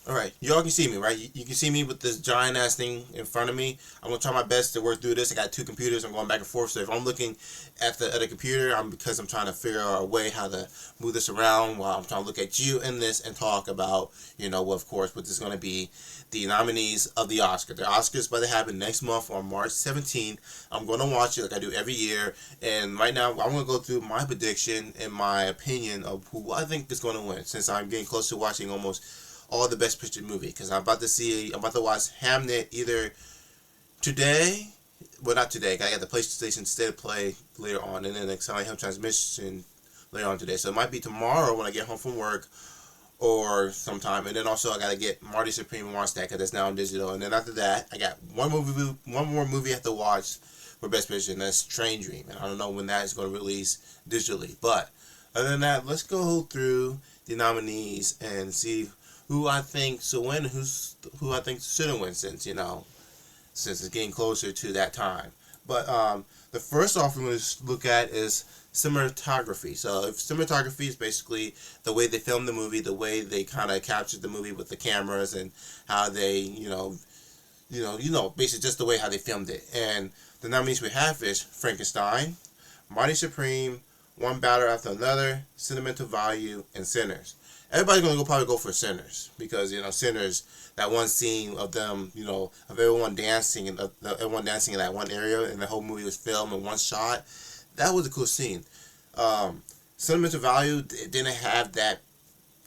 All right, y'all can see me, right? You can see me with this giant ass thing in front of me. I'm gonna try my best to work through this. I got two computers. I'm going back and forth. So if I'm looking at the other computer, because I'm trying to figure out a way how to move this around while I'm trying to look at you in this and talk about, well, of course, what this is gonna be, the nominees of the Oscar. The Oscars about to happen next month on March 17th. I'm gonna watch it like I do every year. And right now, I'm gonna go through my prediction and my opinion of who I think is gonna win. Since I'm getting close to watching almost all the Best Picture movie, because I'm about to watch Hamnet either today, well, not today. I got the PlayStation State of Play later on, and then the Silent Hill Transmission later on today. So it might be tomorrow when I get home from work, or sometime. And then also I gotta get Marty Supreme and watch that because that's now on digital. And then after that, I got one more movie I have to watch for Best Picture, and that's Train Dream. And I don't know when that is going to release digitally, but other than that, let's go through the nominees and see who I think should win, who I think shouldn't win, since it's getting closer to that time. But the first off we're going to look at is cinematography. So if cinematography is basically the way they filmed the movie, the way they kind of captured the movie with the cameras, and how they, basically just the way how they filmed it. And the nominees we have is Frankenstein, Marty Supreme, One Battle After Another, Sentimental Value, and Sinners. Everybody's gonna probably go for Sinners because Sinners, that one scene of them, of everyone dancing and everyone dancing in that one area, and the whole movie was filmed in one shot. That was a cool scene. Sentimental Value didn't have that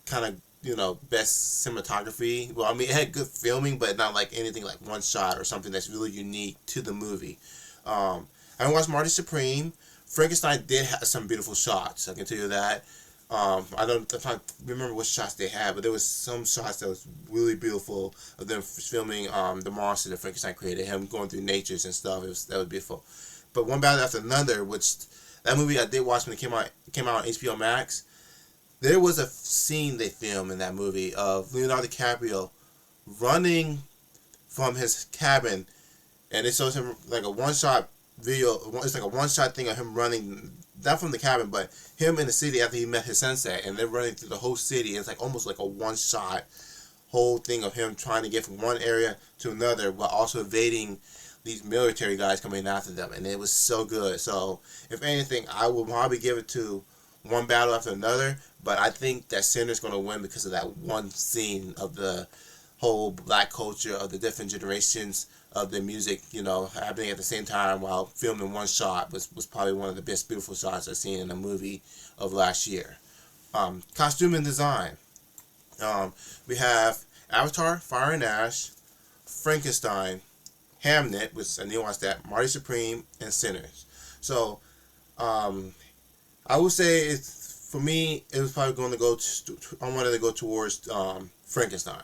kind of best cinematography. Well, I mean, it had good filming, but not like anything like one shot or something that's really unique to the movie. I watched Marty Supreme. Frankenstein did have some beautiful shots. I can tell you that. I don't if I remember what shots they had, but there was some shots that was really beautiful of them filming the monster that Frankenstein created, him going through natures and stuff. That was beautiful. But One Battle After Another, which that movie I did watch when it came out on HBO Max. There was a scene they filmed in that movie of Leonardo DiCaprio running from his cabin, and it shows him like a one shot video. It's like a one shot thing of him running, not from the cabin, but him in the city after he met his sensei, and they're running through the whole city. And it's like almost like a one shot whole thing of him trying to get from one area to another, while also evading these military guys coming after them. And it was so good. So if anything, I would probably give it to One Battle After Another, but I think that Sinner's going to win because of that one scene of the whole black culture of the different generations of the music, happening at the same time while filmed in one shot was probably one of the best beautiful shots I've seen in a movie of last year. Costume and design. We have Avatar, Fire and Ash, Frankenstein, Hamnet, which I need to watch that, Marty Supreme, and Sinners. So um, I would say for me, it was probably going to go. I wanted to go towards Frankenstein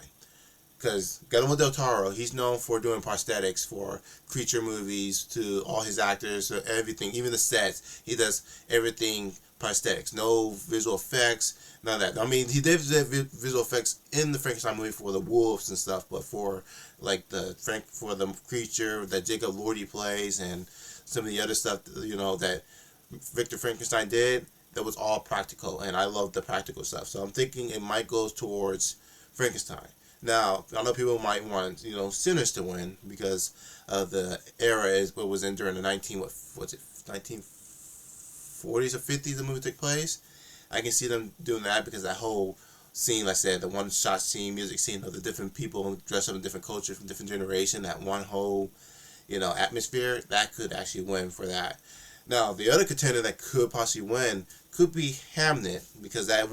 because Guillermo del Toro, he's known for doing prosthetics for creature movies, to all his actors, everything, even the sets. He does everything prosthetics, no visual effects, none of that. I mean, he did visual effects in the Frankenstein movie for the wolves and stuff, but for like for the creature that Jacob Lordy plays and some of the other stuff, that Victor Frankenstein did, that was all practical, and I love the practical stuff. So I'm thinking it might go towards Frankenstein. Now, I know people might want, Sinners to win because of the era is what was in during the 1940s or 50s the movie took place. I can see them doing that because that whole scene, like I said, the one shot scene, music scene of the different people dressed up in different cultures from different generation, that one whole, atmosphere, that could actually win for that. Now, the other contender that could possibly win could be Hamnet, because that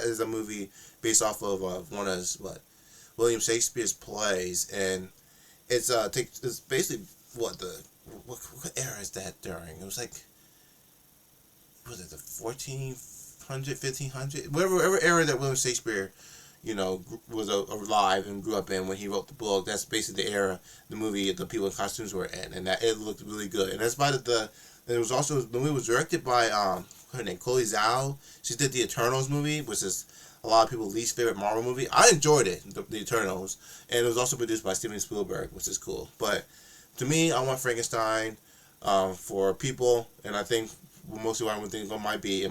is a movie based off of one of William Shakespeare's plays, and it's basically what era is that during? It was like, was it the 1400, 1500, whatever era that William Shakespeare, was alive and grew up in when he wrote the book. That's basically the era the movie, the people in costumes were in, and that it looked really good. And that's by the it was also the movie was directed by her name Chloe Zhao. She did the Eternals movie, which is a lot of people's least favorite Marvel movie. I enjoyed it, the Eternals, and it was also produced by Steven Spielberg, which is cool. But to me, I want Frankenstein for people, and I think mostly what I would think it might be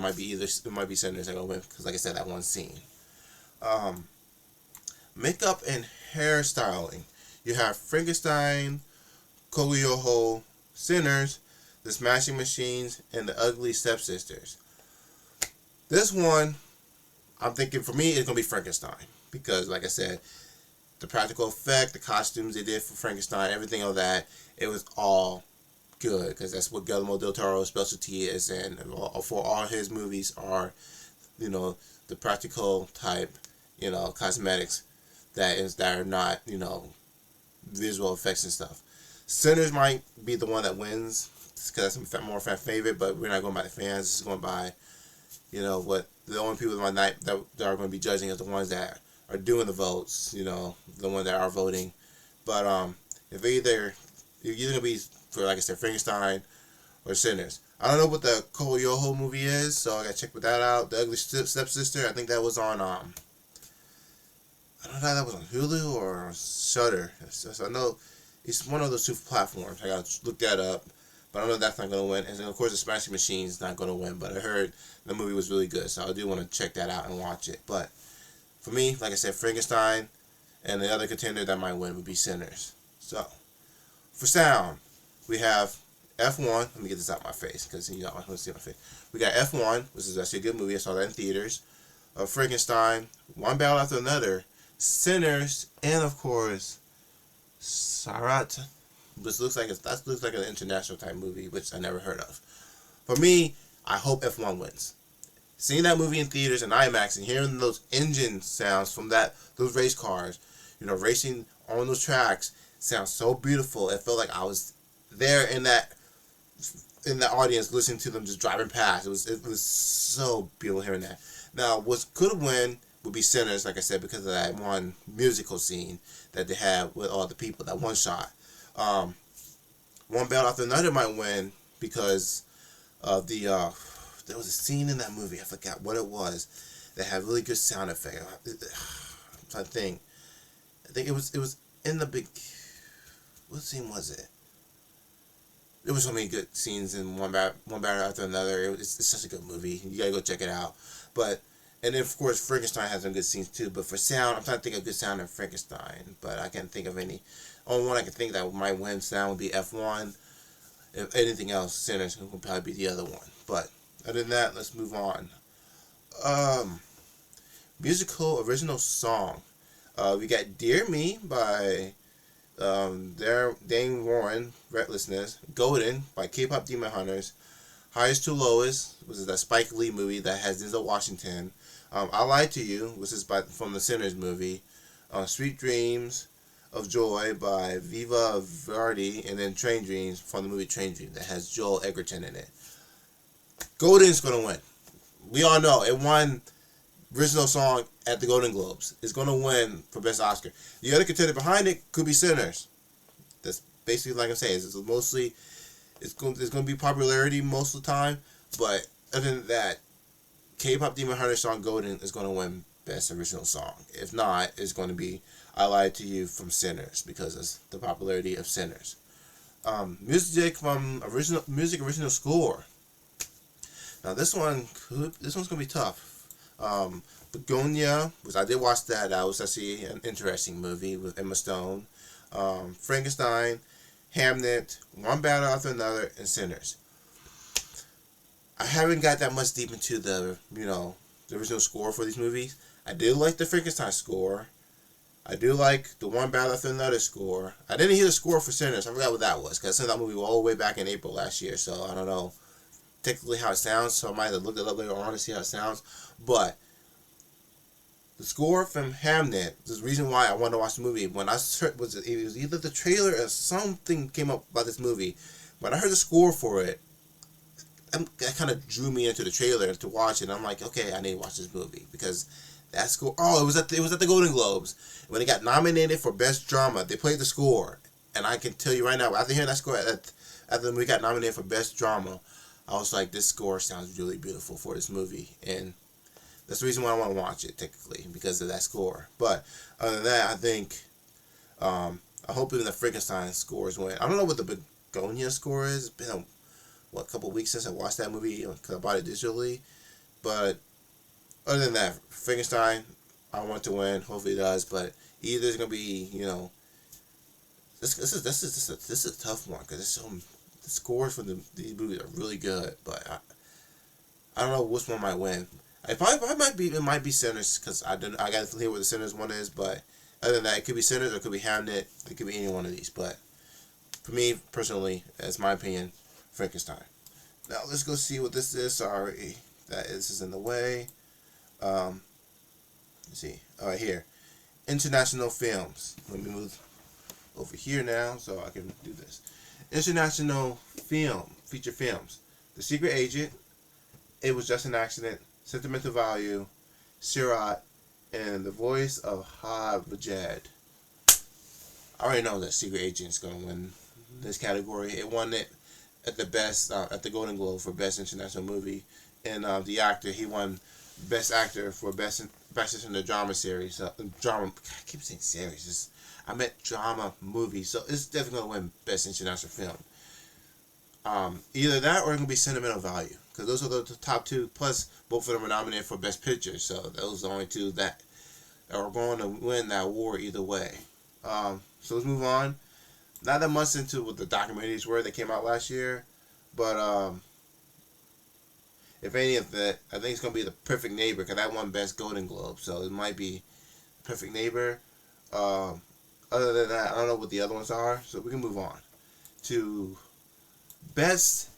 Sinners that gonna win because, like I said, that one scene. Um, Makeup and hairstyling. You have Frankenstein, Koyoho, Sinners, The Smashing Machines, and The Ugly Stepsisters. This one, I'm thinking for me, it's going to be Frankenstein. Because, like I said, the practical effect, the costumes they did for Frankenstein, everything of that, it was all good. Because that's what Guillermo del Toro's specialty is. And for all his movies are, the practical type, cosmetics that are not, visual effects and stuff. Sinners might be the one that wins because that's more fan favorite, but we're not going by the fans. This is going by, what the only people in my night that are going to be judging is the ones that are doing the votes, the ones that are voting. But if you're either going to be for, like I said, Frankenstein or Sinners. I don't know what the Koyoho movie is, so I got to check that out. The Ugly Stepsister, I think that was on, I don't know if that was on Hulu or Shudder. So I know it's one of those two platforms. I got to look that up. But I know that's not going to win. And then, of course, The Smashing Machine is not going to win. But I heard the movie was really good. So I do want to check that out and watch it. But for me, like I said, Frankenstein. And the other contender that might win would be Sinners. So, for sound, we have F1. Let me get this out of my face because, I want to see my face. We got F1, which is actually a good movie. I saw that in theaters. Frankenstein, One Battle After Another, Sinners, and, of course, Sarat, which looks like an international type movie, which I never heard of. For me, I hope F1 wins. Seeing that movie in theaters and IMAX and hearing those engine sounds from those race cars, racing on those tracks sounds so beautiful. It felt like I was there in that audience listening to them just driving past. It was so beautiful hearing that. Now, what could win would be Sinners, like I said, because of that one musical scene that they had with all the people, that one shot. One Battle After Another might win because of there was a scene in that movie, I forgot what it was, that had really good sound effect. I'm trying to think. I think it was in the big, what scene was it? There was so many good scenes in One Battle After Another. It's such a good movie. You gotta go check it out. And then, of course, Frankenstein has some good scenes too. But for sound, I'm trying to think of good sound in Frankenstein. But I can't think of any. Only one I can think that might win sound would be F1. If anything else, Sinners will probably be the other one. But other than that, let's move on. Musical original song. We got Dear Me by Dane Warren, Recklessness. Golden by K-Pop Demon Hunters. Highest to Lowest, which is that Spike Lee movie that has Denzel Washington. I Lied to You, which is from the Sinners movie. Sweet Dreams of Joy by Viva Verdi, and then Train Dreams from the movie Train Dreams that has Joel Edgerton in it. Golden's going to win. We all know it won original song at the Golden Globes. It's going to win for Best Oscar. The other contender behind it could be Sinners. That's basically, like I'm saying, it's going to be popularity most of the time, but other than that, K-Pop Demon Hunter song Golden is going to win Best Original Song. If not, it's going to be I Lied to You from Sinners because of the popularity of Sinners. Music from original score. Now this one's going to be tough. Begonia, which I did watch that. That was actually an interesting movie with Emma Stone. Frankenstein, Hamnet, One Battle After Another, and Sinners. I haven't got that much deep into the original score for these movies. I did like the Frankenstein score. I do like the One Battle After Another score. I didn't hear the score for Sinners. I forgot what that was because I saw that movie all the way back in April last year. So I don't know technically how it sounds. So I might have looked it up later on to see how it sounds. But the score from Hamnet, the reason why I wanted to watch the movie, when I searched, it was either the trailer or something came up about this movie. When I heard the score for it, that kind of drew me into the trailer to watch it. And I'm like, okay, I need to watch this movie because that score. Oh, it was at the Golden Globes when it got nominated for Best Drama. They played the score, and I can tell you right now, after hearing that score, after the movie got nominated for Best Drama, I was like, this score sounds really beautiful for this movie, and that's the reason why I want to watch it, technically, because of that score. But other than that, I think I hope even the Frankenstein scores win. I don't know what the Begonia score is. It's been a couple weeks since I watched that movie because I bought it digitally. But other than that, Frankenstein, I want to win. Hopefully it does. But Either it's gonna be, this is a tough one because the scores for these movies are really good, but I don't know which one might win. It might be Sinners because I got to hear what the Sinners one is, but other than that, it could be Sinners or it could be Hamnet. It could be any one of these, but for me personally, that's my opinion, Frankenstein. Now let's go see what this is. Sorry that this is in the way. Let's see. All right, here, international films. Let me move over here now so I can do this. International feature films. The Secret Agent, It Was Just an Accident, Sentimental Value, Sirat, and The Voice of Vajad. I already know that Secret Agent is going to win this category. It won it at the Golden Globe for Best International Movie, and the actor, he won Best Actor for Best in the Drama Series. Drama. I keep saying series. I meant drama movie, so it's definitely going to win Best International Film. Either that or it's going to be Sentimental Value, because those are the top two. Plus, both of them are nominated for Best Picture, so those are the only two that are going to win that award either way. So let's move on. Not that much into what the documentaries were that came out last year, but if any of that, I think it's going to be The Perfect Neighbor, because that won Best Golden Globe, so it might be Perfect Neighbor. Other than that, I don't know what the other ones are, so we can move on to Best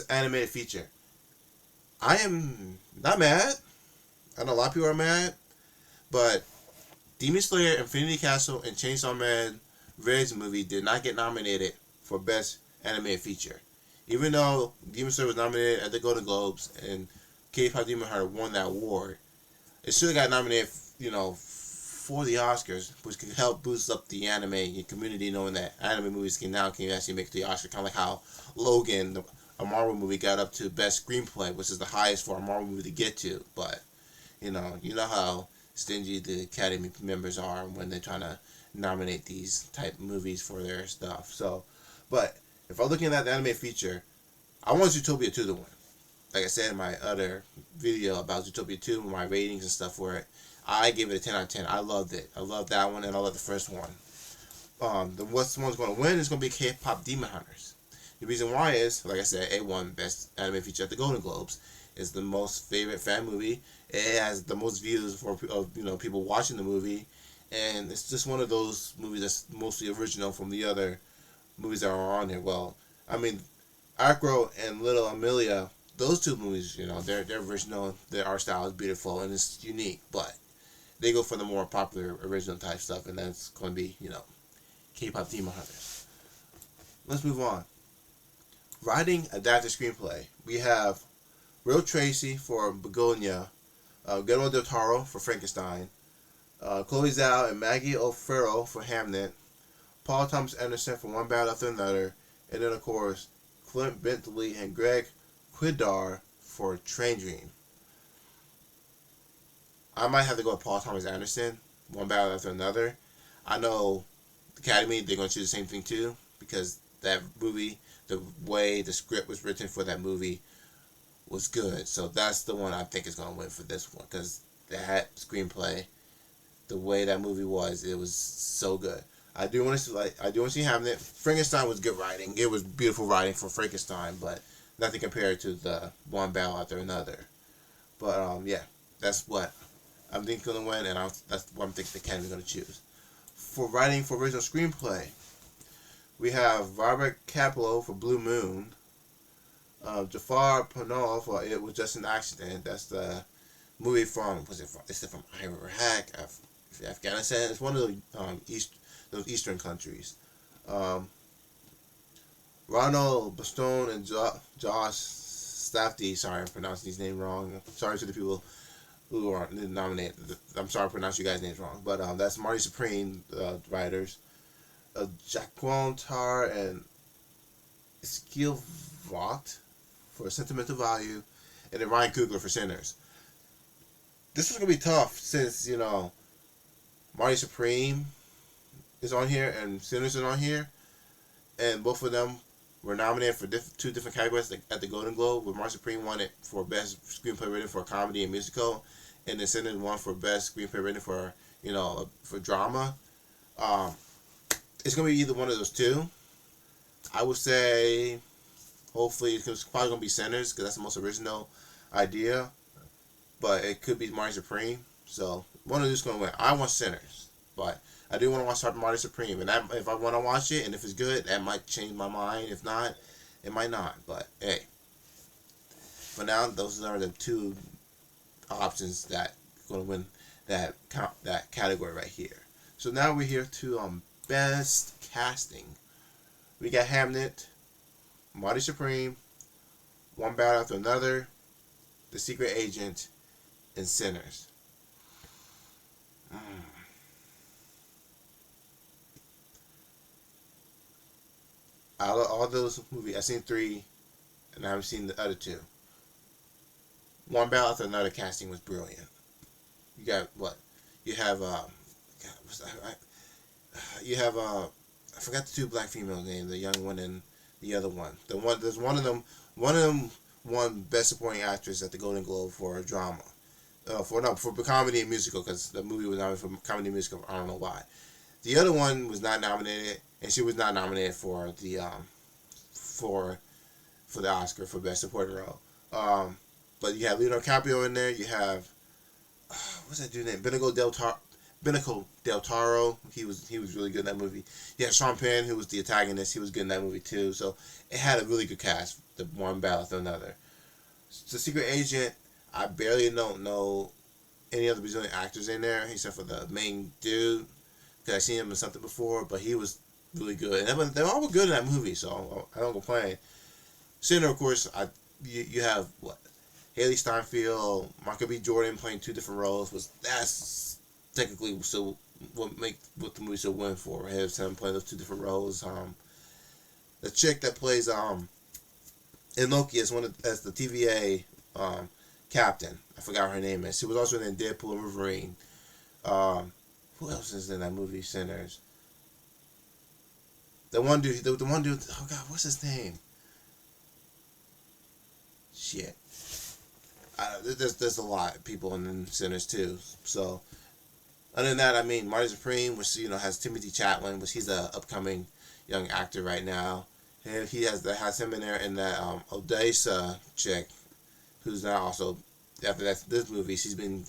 Animated Feature. I am not mad. I know a lot of people are mad, but Demon Slayer, Infinity Castle, and Chainsaw Man Red's movie did not get nominated for Best Animated Feature. Even though Demon Slayer was nominated at the Golden Globes and K-pop Demon Hunter won that award, it should have got nominated, for the Oscars, which could help boost up the anime community, knowing that anime movies can actually make the Oscar, kind of like how Logan, a Marvel movie, got up to Best Screenplay, which is the highest for a Marvel movie to get to. But you know how stingy the Academy members are when they're trying to nominate these type of movies for their stuff. So, but if I'm looking at the anime feature, I want Zootopia 2 to win. Like I said in my other video about Zootopia 2, my ratings and stuff for it, I gave it a 10 out of 10. I loved it. I loved that one, and I loved the first one. The one's going to win is going to be K-pop Demon Hunters. The reason why is, like I said, it won Best Anime Feature at the Golden Globes. It's the most favorite fan movie. It has the most views for people watching the movie, and it's just one of those movies that's mostly original from the other movies that are on there. Well, I mean, Acro and Little Amelia, those two movies, they're original. Their art style is beautiful and it's unique, but they go for the more popular original type stuff, and that's going to be, K-pop Demon Hunters. Let's move on. Writing Adapted Screenplay. We have Will Tracy for Begonia, Guillermo del Toro for Frankenstein, Chloe Zhao and Maggie O'Farrell for Hamnet, Paul Thomas Anderson for One Battle After Another, and then of course Clint Bentley and Greg Quidar for Train Dream. I might have to go with Paul Thomas Anderson, One Battle After Another. I know the Academy, they're going to choose the same thing too, because that movie, the way the script was written for that movie was good. So that's the one I think is going to win for this one, because that screenplay, the way that movie was, it was so good. I do want to see Hamlet. Frankenstein was good writing. It was beautiful writing for Frankenstein, but nothing compared to the One Battle After Another. But yeah, that's what I'm thinking going to win, and that's what I'm thinking the Academy is going to choose. For writing for original screenplay, we have Robert Capello for Blue Moon, Jafar Panav for It Was Just an Accident. That's the movie from, is it from Iraq, Afghanistan? It's one of those Eastern countries. Ronald Bastone and Josh Stafty, sorry I'm pronouncing these names wrong. Sorry to the people who are nominated. I'm sorry I pronounced you guys' names wrong. But that's Marty Supreme, writers. Jacqueline Tar and Eskil Vogt for Sentimental Value, and then Ryan Coogler for Sinners. This is going to be tough since, Marty Supreme is on here and Sinners is on here, and both of them were nominated for two different categories at the Golden Globe, where Marty Supreme won it for Best Screenplay Written for a Comedy and Musical, and then Sinners won for Best Screenplay Written for for drama. Um, it's gonna be either one of those two. I would say, hopefully, it's probably gonna be Sinners because that's the most original idea. But it could be Marty Supreme. So one of these gonna win. I want Sinners, but I do want to watch Marty Supreme, and if I want to watch it, and if it's good, that might change my mind. If not, it might not. But hey, for now, those are the two options that gonna win that category right here. So now we're here to best casting. We got Hamnet, Marty Supreme, One Battle After Another, The Secret Agent, and Sinners. Out of all those movies, I've seen 3, and I haven't seen the other 2. One Battle After Another casting was brilliant. You got what? You have you have I forgot the 2 black female names, the young one and the other one. There's one of them won Best Supporting Actress at the Golden Globe for a drama. For comedy and musical, because the movie was nominated for comedy and musical. I don't know why. The other one was not nominated, and she was not nominated for the for the Oscar for Best Supporting Role. But you have Leonardo DiCaprio in there. You have what's that dude's name? Benicio del Toro. He was really good in that movie. You had Sean Penn, who was the antagonist. He was good in that movie too. So it had a really good cast. The One Battle After Another. The Secret Agent. I barely don't know any other Brazilian actors in there except for the main dude. Because I've seen him in something before, but he was really good. And they all were good in that movie, so I don't complain. Sinner, of course, you have what? Haley Steinfeld, Michael B. Jordan playing 2 different roles. That's technically so what the movie so win for. Right? Him playing those 2 different roles. The chick that plays in Loki as as the TVA captain. I forgot her name is. She was also in Deadpool and Wolverine. Who else is in that movie? Sinners. The one dude. Oh God, what's his name? Shit. There's a lot of people in Sinners too. So, other than that, I mean, Marty Supreme, which has Timothy Chatwin, which he's a upcoming young actor right now. And he has him in there, and that Odessa chick, who's now also after this movie, she's been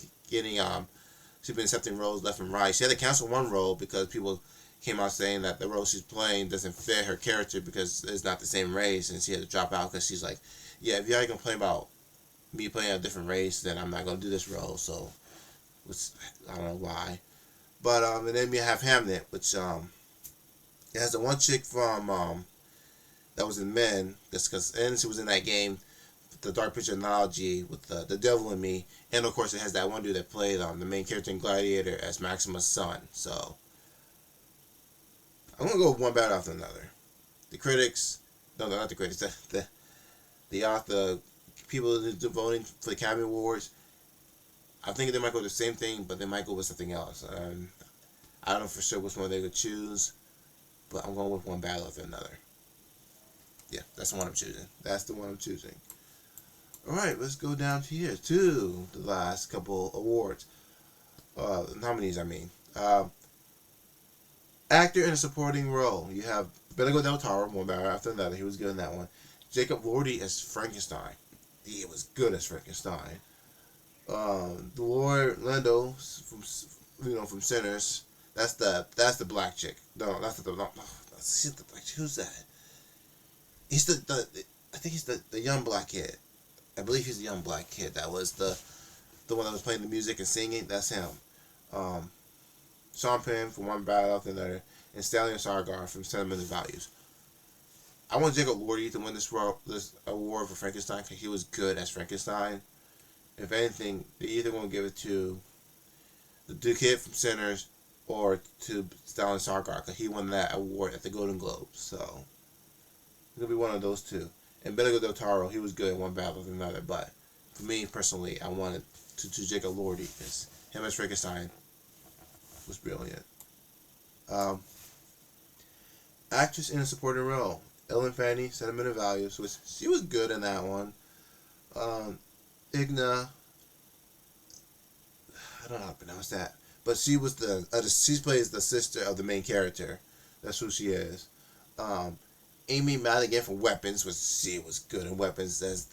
accepting roles left and right. She had to cancel one role because people came out saying that the role she's playing doesn't fit her character because it's not the same race, and she had to drop out because she's like, yeah, if y'all gonna play about me playing a different race, then I'm not gonna do this role. So, I don't know why, but and then we have Hamnet, which it has the one chick from that was in Men, and she was in that game, the Dark Picture Analogy with the Devil in Me, and of course it has that one dude that played the main character in Gladiator as Maximus' son. So I'm gonna go with One Battle After Another. The critics, no, not the critics, the people who are voting for the Academy Awards, I think they might go with the same thing, but they might go with something else. I don't know for sure which one they would choose, but I'm going with One Battle After Another. Yeah, that's the one I'm choosing. That's the one I'm choosing. Alright, let's go down to here to the last couple awards. Nominees, I mean. Actor in a supporting role. You have Benicio del Toro, One Battle After Another. He was good in that one. Jacob Elordi as Frankenstein. He was good as Frankenstein. Delroy Lindo from Sinners. That's the black chick. No, that's the black chick. Who's that? He's I think he's the young black kid. I believe he's the young black kid. That was the one that was playing the music and singing. That's him. Sean Penn from One Battle After Another, and Stellan Skarsgård from Sentimental Values. I want Jacob Elordi to win this award for Frankenstein because he was good as Frankenstein. If anything, they either going to give it to the kid from Sinners or to Stellan Skarsgård because he won that award at the Golden Globes. So it's going to be one of those two. And Benicio del Toro, he was good in One Battle After Another, but for me personally, I wanted to Jacob Elordi because him as Frankenstein was brilliant. Actress in a supporting role. Ellen Fanny, Sentimental Values, which she was good in that one. Igna, I don't know how to pronounce that. but she was she plays the sister of the main character. That's who she is. Um, Amy Madigan from Weapons, was she was good in Weapons as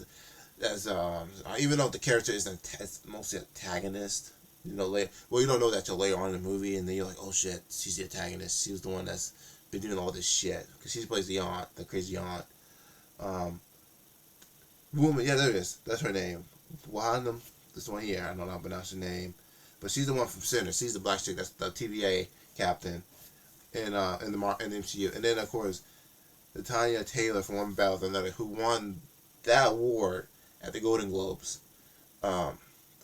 even though the character is mostly antagonist. You know, you don't know that till later on in the movie, and then you're like, oh shit, she's the antagonist. She was the one that's been doing all this shit because she plays the aunt, the crazy aunt. Um, Woman, yeah, there it is. That's her name. Wandam, this one here. I don't know how to pronounce her name, but she's the one from Sinners. She's the black chick. That's the TVA captain in the MCU. And then of course, the Tanya Taylor from One Battle with Another, who won that award at the Golden Globes.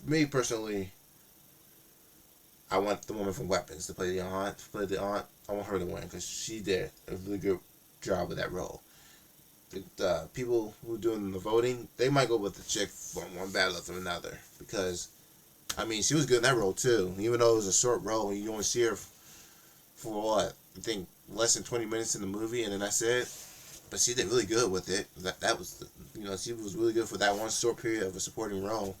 Me personally, I want the woman from Weapons to play the aunt. I want her to win because she did a really good job with that role. The people who are doing the voting, they might go with the chick from One Battle After Another because, I mean, she was good in that role too. Even though it was a short role, you only see her for what, I think less than 20 minutes in the movie, and then that's it. But she did really good with it. That was, she was really good for that one short period of a supporting role.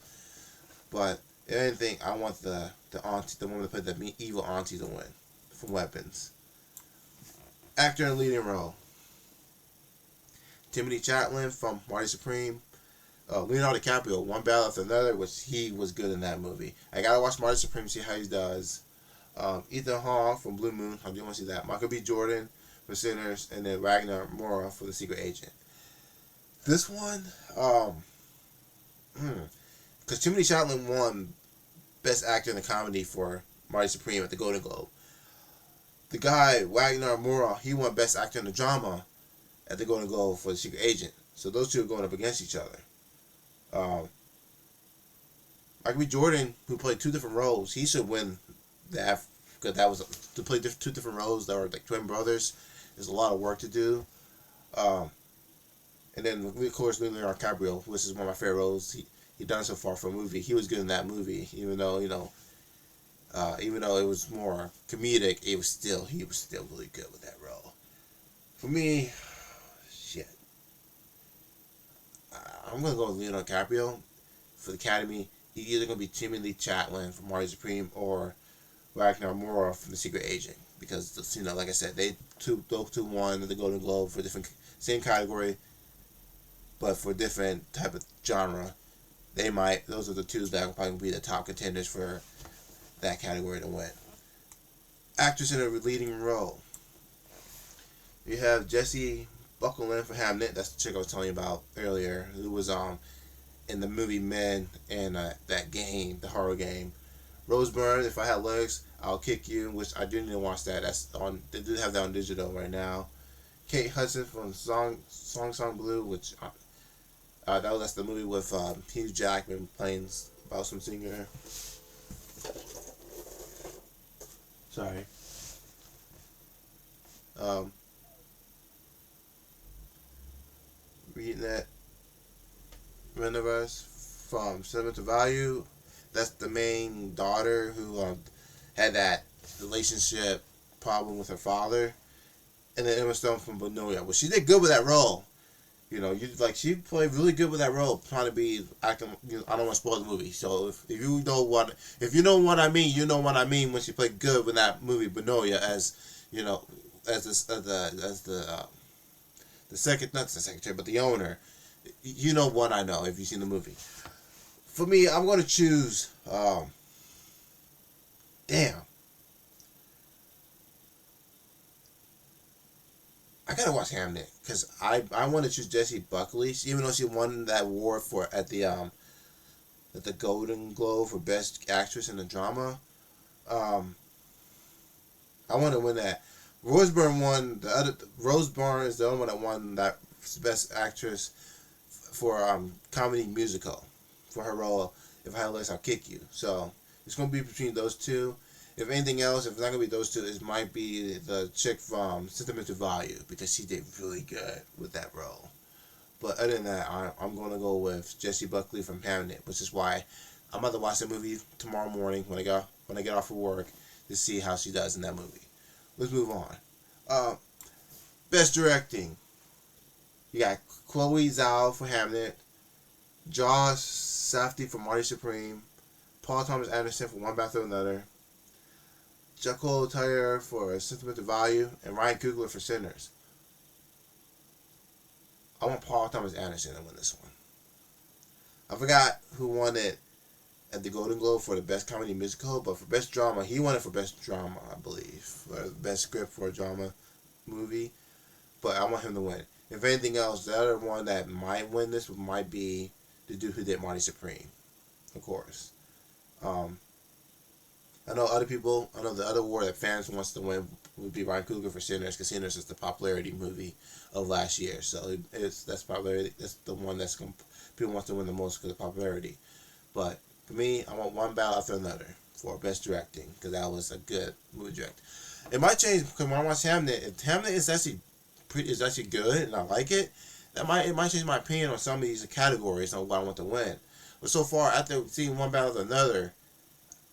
But if anything, I want the auntie, the woman that played the evil auntie, to win from Weapons. Actor in leading role: Timothy Chatelain from Marty Supreme. Leonardo DiCaprio, One Battle After Another, which he was good in that movie. I gotta watch Marty Supreme, see how he does. Ethan Hawke from Blue Moon, I do want to see that. Michael B. Jordan for Sinners, and then Ragnar Mora for The Secret Agent. This one, because Timothy Chatelain won Best Actor in a Comedy for Marty Supreme at the Golden Globe. The guy, Ragnar Mora, he won Best Actor in a Drama at the Golden Globe for The Secret Agent. So those two are going up against each other. Michael B. Jordan, who played two different roles, he should win that because that was to play two different roles that were like twin brothers. There's a lot of work to do. And then of course Leonardo DiCaprio, which is one of my favorite roles he done so far for a movie. He was good in that movie, even though it was more comedic. He was still really good with that role. For me, shit, I'm gonna go with Leonardo DiCaprio for the Academy. He's either gonna be Timothy Chatelain from Marty Supreme or Ragnar Mora from The Secret Agent, because like I said, those two won the Golden Globe for different same category, but for different type of genre. Those are the two that will probably be the top contenders for that category to win. Actress in a leading role: you have Jessie Bucklin for Hamnet. That's the chick I was telling you about earlier, who was in the movie Men and that game, the horror game. Rose Byrne, If I Had Legs, I'll Kick You, which I didn't watch that. That's on. They do have that on digital right now. Kate Hudson from Song Blue, which that's the movie with Hugh Jackman playing about some singer. Sorry. Reading that. Renovers from Sentimental Value. That's the main daughter who had that relationship problem with her father. And then Emma Stone from Bonoya. Well, she did good with that role. She played really good with that role, trying to be acting. I don't want to spoil the movie, so if you know what I mean, you know what I mean when she played good with that movie Bonoya as the second, not the secretary, but the owner. You know what I know if you've seen the movie. For me, I'm going to choose. I gotta watch Hamnet because I want to choose Jessie Buckley, even though she won that award at the Golden Globe for Best Actress in a Drama. I want to win that. Rose Byrne is the only one that won that Best Actress for comedy musical for her role. If I Had Legs, I'll Kick You. So it's gonna be between those two. If anything else, if it's not gonna be those two, it might be the chick from Sentimental Value because she did really good with that role. But other than that, I'm gonna go with Jessie Buckley from Hamnet, which is why I'm about to watch the movie tomorrow morning when I get off of work to see how she does in that movie. Let's move on. Best Directing. You got Chloe Zhao for Hamnet, Josh Safdie for Marty Supreme, Paul Thomas Anderson for One Battle After Another, Jaco Tyler for Sentimental Value, and Ryan Coogler for Sinners. I want Paul Thomas Anderson to win this one. I forgot who won it at the Golden Globe for the Best Comedy Musical, but for Best Drama, he won it for Best Drama, I believe. For Best Script for a Drama Movie. But I want him to win. If anything else, the other one that might win this might be the dude who did Marty Supreme, of course. I know the other award that fans wants to win would be Ryan Coogler for Sinners, because Sinners is the popularity movie of last year. So that's popularity. That's the one that's people want to win the most because of popularity. But for me, I want One Battle After Another for Best Directing, because that was a good movie direct. It might change because when I watch Hamnet, if Hamnet is actually good and I like it, it might change my opinion on some of these categories on what I want to win. But so far, after seeing One Battle After Another,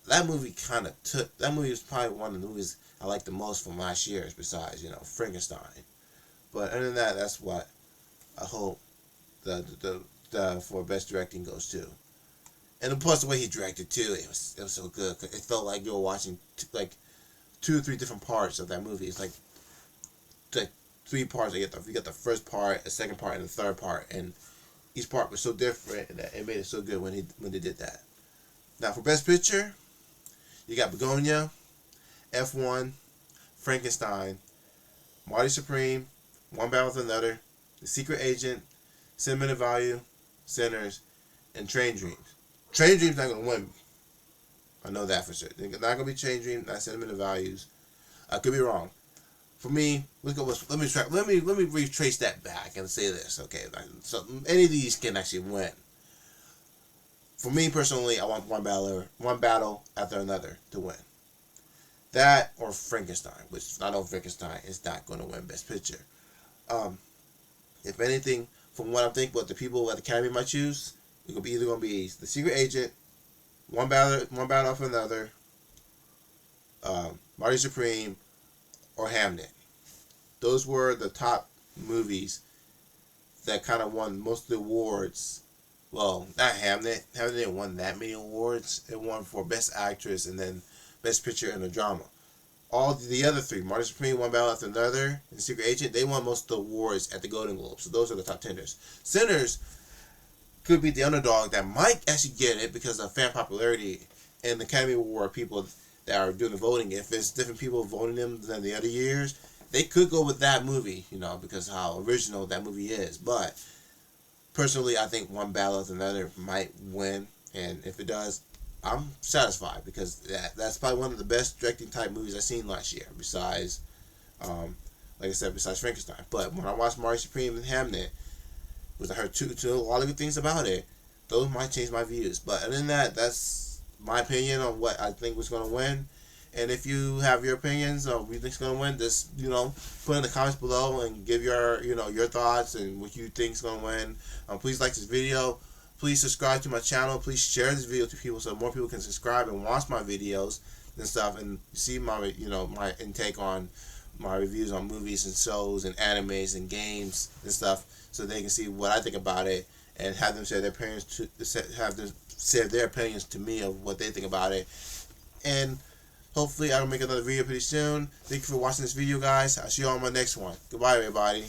that movie is probably one of the movies I like the most from last year, besides, Frankenstein. But other than that, that's what I hope the for Best Directing goes to. And plus the way he directed too, it was so good. It felt like you were watching like 2 or 3 different parts of that movie. It's like 3 parts. You got the first part, the second part, and the third part, and each part was so different that it made it so good when they did that. Now for Best Picture, you got Begonia, F1, Frankenstein, Marty Supreme, One Battle with Another, The Secret Agent, Sentimental Value, Sinners, and Train Dreams. Train Dreams not gonna win. I know that for sure. They're not gonna be Train Dreams, not Sentimental Values. I could be wrong. For me, let me retrace that back and say this. Okay, so any of these can actually win. For me personally, I want One Battle After Another to win. That or Frankenstein, which I know Frankenstein is not going to win Best Picture. If anything, from what I think, what the people at the Academy might choose, it could be either going to be The Secret Agent, One Battle After Another, Marty Supreme, or Hamnet. Those were the top movies that kind of won most of the awards. Well, not Hamnet. Hamnet didn't win that many awards. It won for Best Actress and then Best Picture in a Drama. All the other 3, Marty Supreme, One Battle After Another, and Secret Agent, they won most of the awards at the Golden Globes. So those are the top tenders. Sinners could be the underdog that might actually get it because of fan popularity and the Academy Award people that are doing the voting. If it's different people voting them than the other years, they could go with that movie, because how original that movie is. But personally, I think One Battle After Another might win, and if it does, I'm satisfied because that's probably one of the best directing type movies I've seen last year. Besides, like I said, besides Frankenstein. But when I watched Marty Supreme and Hamnet, which I heard a lot of good things about it, those might change my views. But other than that, that's my opinion on what I think was going to win. And if you have your opinions on what you think is going to win, just put in the comments below and give your your thoughts and what you think is going to win. Please like this video. Please subscribe to my channel. Please share this video to people so more people can subscribe and watch my videos and stuff and see my my intake on my reviews on movies and shows and animes and games and stuff, so they can see what I think about it and have them share their opinions to me of what they think about it. And hopefully I'll make another video pretty soon. Thank you for watching this video, guys. I'll see you on my next one. Goodbye, everybody.